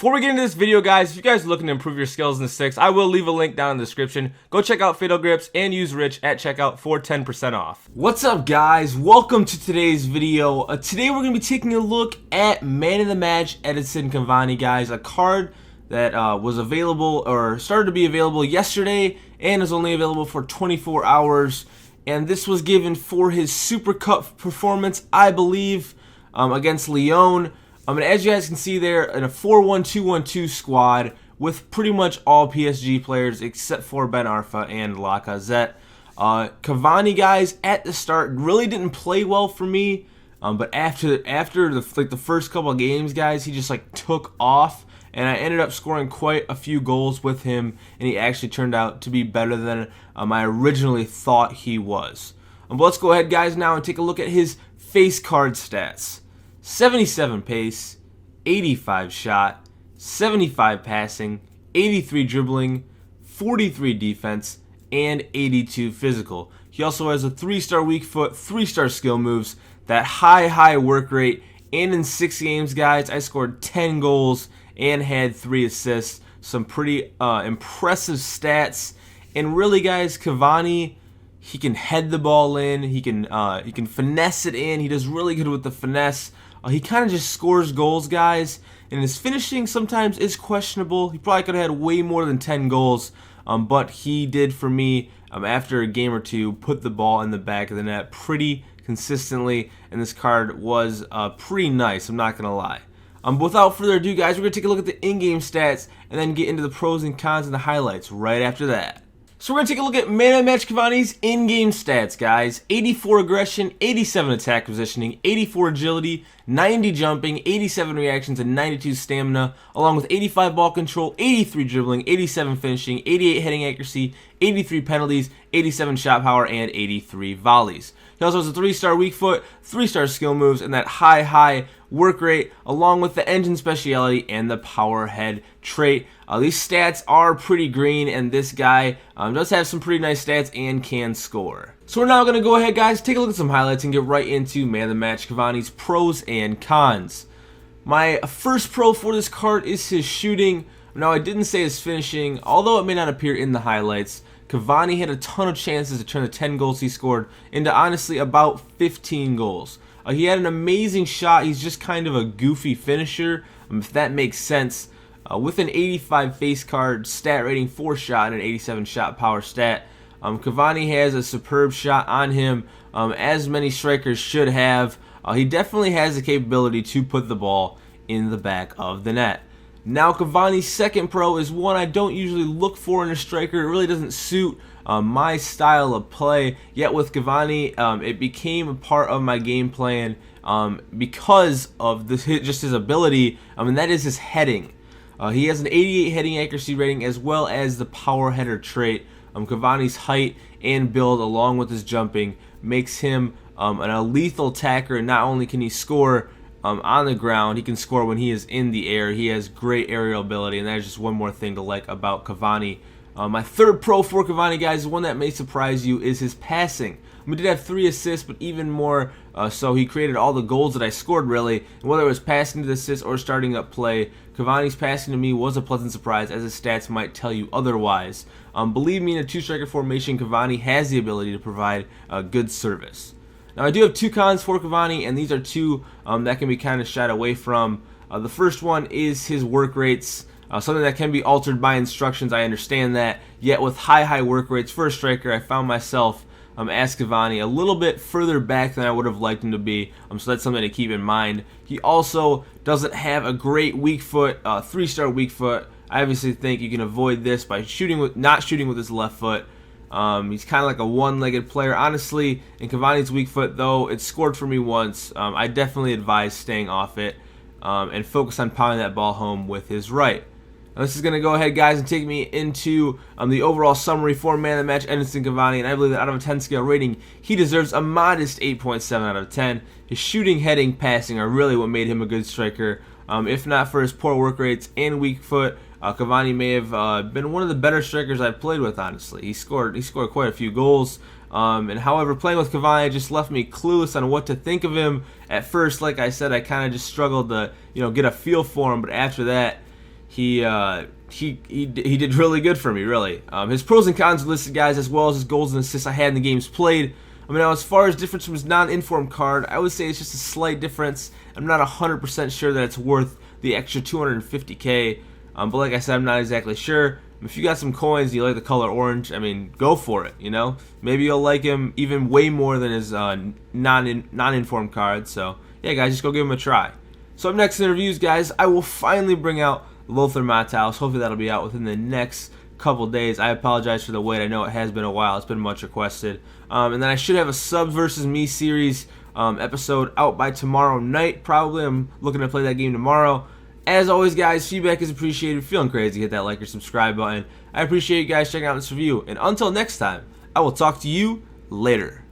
Before we get into this video, guys, if you guys are looking to improve your skills in the sticks, I will leave a link down in the description. Go check out Fatal Grips and use Ritch at checkout for 10% off. What's up, guys? Welcome to today's video. Today we're going to be taking a look at Man of the Match Edinson Cavani, guys. A card that was available or started to be available yesterday and is only available for 24 hours. And this was given for his Super Cup performance, I believe, against Lyon. And as you guys can see there, in a 4-1-2-1-2 squad with pretty much all PSG players except for Ben Arfa and Lacazette. Cavani, guys, at the start really didn't play well for me, but after the first couple of games, guys, he just took off, and I ended up scoring quite a few goals with him, and he actually turned out to be better than I originally thought he was. But let's go ahead, guys, now and take a look at his face card stats. 77 pace, 85 shot, 75 passing, 83 dribbling, 43 defense, and 82 physical. He also has a 3-star weak foot, 3-star skill moves, that high work rate, and in 6 games, guys, I scored 10 goals and had 3 assists. Some pretty impressive stats. And really, guys, Cavani, he can head the ball in, he can finesse it in. He does really good with the finesse. He kind of just scores goals, guys, and his finishing sometimes is questionable. He probably could have had way more than 10 goals, but he did, for me, after a game or two, put the ball in the back of the net pretty consistently, and this card was pretty nice, I'm not going to lie. But without further ado, guys, we're going to take a look at the in-game stats and then get into the pros and cons and the highlights right after that. So we're going to take a look at Man of the Match Cavani's in-game stats, guys. 84 aggression, 87 attack positioning, 84 agility, 90 jumping, 87 reactions, and 92 stamina, along with 85 ball control, 83 dribbling, 87 finishing, 88 heading accuracy, 83 penalties, 87 shot power, and 83 volleys. He also has a 3-star weak foot, 3-star skill moves, and that high work rate, along with the engine speciality and the power head trait. These stats are pretty green, and this guy does have some pretty nice stats and can score. So we're now going to go ahead, guys, take a look at some highlights and get right into Man of the Match Cavani's pros and cons. My first pro for this card is his shooting. Now, I didn't say his finishing, although it may not appear in the highlights. Cavani had a ton of chances to turn the 10 goals he scored into, honestly, about 15 goals. He had an amazing shot. He's just kind of a goofy finisher, if that makes sense. With an 85 face card, stat rating 4 shot, and an 87 shot power stat, Cavani has a superb shot on him, as many strikers should have. He definitely has the capability to put the ball in the back of the net. Now, Cavani's second pro is one I don't usually look for in a striker. It really doesn't suit my style of play. Yet with Cavani, it became a part of my game plan because of just his ability, and that is his heading. He has an 88 heading accuracy rating as well as the power header trait. Cavani's height and build, along with his jumping, makes him a lethal attacker. And not only can he score on the ground, he can score when he is in the air. He has great aerial ability, and that is just one more thing to like about Cavani. My third pro for Cavani, guys, is one that may surprise you, is his passing. We did have 3 assists, but even more so, he created all the goals that I scored, really. And whether it was passing to the assist or starting up play, Cavani's passing to me was a pleasant surprise, as his stats might tell you otherwise. Believe me, in a 2-striker formation, Cavani has the ability to provide good service. Now, I do have 2 cons for Cavani, and these are 2 that can be kind of shied away from. The first one is his work rates. Something that can be altered by instructions, I understand that. Yet with high work rates for a striker, I found myself as Cavani a little bit further back than I would have liked him to be. So that's something to keep in mind. He also doesn't have a great weak foot, 3-star weak foot. I obviously think you can avoid this by not shooting with his left foot. He's kind of like a one-legged player. Honestly, in Cavani's weak foot, though, it scored for me once. I definitely advise staying off it and focus on pounding that ball home with his right. Now, this is going to go ahead, guys, and take me into the overall summary for Man of the Match, Edinson Cavani, and I believe that out of a 10 scale rating, he deserves a modest 8.7 out of 10. His shooting, heading, passing are really what made him a good striker. If not for his poor work rates and weak foot, Cavani may have been one of the better strikers I've played with, honestly. He scored quite a few goals. And however, playing with Cavani just left me clueless on what to think of him. At first, like I said, I kind of just struggled to, get a feel for him, but after that, he did really good for me, really. His pros and cons are listed, guys, as well as his goals and assists I had in the games played. I mean, now, as far as difference from his non-informed card, I would say it's just a slight difference. I'm not 100% sure that it's worth the extra 250k, but like I said, I'm not exactly sure. If you got some coins and you like the color orange, I mean, go for it, you know? Maybe you'll like him even way more than his non-informed card. So, yeah, guys, just go give him a try. So up next in reviews, guys, I will finally bring out Lothar Matthaus. Hopefully that'll be out within the next couple days. I apologize for the wait. I know it has been a while. It's been much requested. And then I should have a Sub versus Me series episode out by tomorrow night. Probably. I'm looking to play that game tomorrow. As always, guys, feedback is appreciated. Feeling crazy, hit that like or subscribe button. I appreciate you guys checking out this review. And until next time, I will talk to you later.